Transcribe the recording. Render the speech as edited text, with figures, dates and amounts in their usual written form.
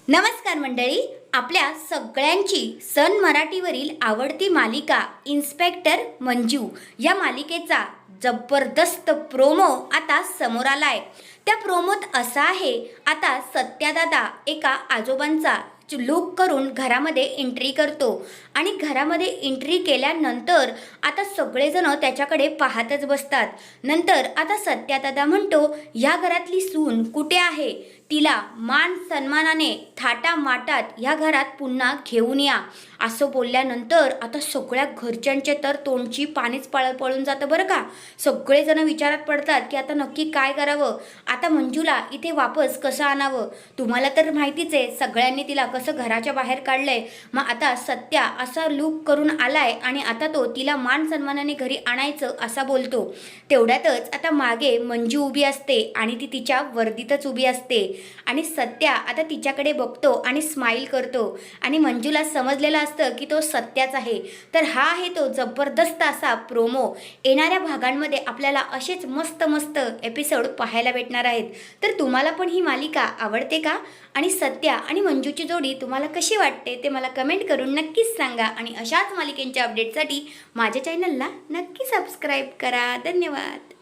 नमस्कार मंडळी, आपल्या सगळ्यांची सन मराठीवरील आवडती मालिका इन्स्पेक्टर मंजू या मालिकेचा जबरदस्त प्रोमो आता समोर आलाय। त्या प्रोमोत असा आहे, आता सत्यादादा एका आजोबांचा लूक करून घरामध्ये एंट्री करतो आणि घरामध्ये एंट्री केल्यानंतर आता सगळेजण त्याच्याकडे पाहतच बसतात। नंतर आता सत्यादादा म्हणतो, या घरातली सून कुठे आहे, तिला मान सन्मानाने थाटामाटात या घरात पुन्हा घेऊन या, असं बोलल्यानंतर आता सगळ्या घरच्यांचे तर तोंडची पाणीच पळून जातं बरं का। सगळेजण विचारात पडतात की आता नक्की काय करावं, आता मंजूला इथे वापस कसं आणावं। तुम्हाला तर माहितीच आहे, सगळ्यांनी तिला कसं घराच्या बाहेर काढलंय। मग आता सत्या असा लूक करून आलाय आणि आता तो तिला मान सन्मानाने घरी आणायचं असा बोलतो। तेवढ्यातच आता मागे मंजू उभी असते आणि ती तिच्या वर्दीतच उभी असते आणि सत्या आता तिच्याकडे बघतो आणि स्माईल करतो आणि मंजूला समजलेलं असतं की तो सत्याच आहे। तर हा आहे तो जबरदस्त असा प्रोमो। येणाऱ्या भागांमध्ये आपल्याला असेच मस्त मस्त एपिसोड पाहायला भेटणार आहेत। तर तुम्हाला पण ही मालिका आवडते का, आणि सत्या आणि मंजूची जोडी तुम्हाला कशी वाटते ते मला कमेंट करून नक्कीच सांगा। आणि अशाच मालिकेंच्या अपडेटसाठी माझ्या चॅनलला नक्की सबस्क्राईब करा। धन्यवाद।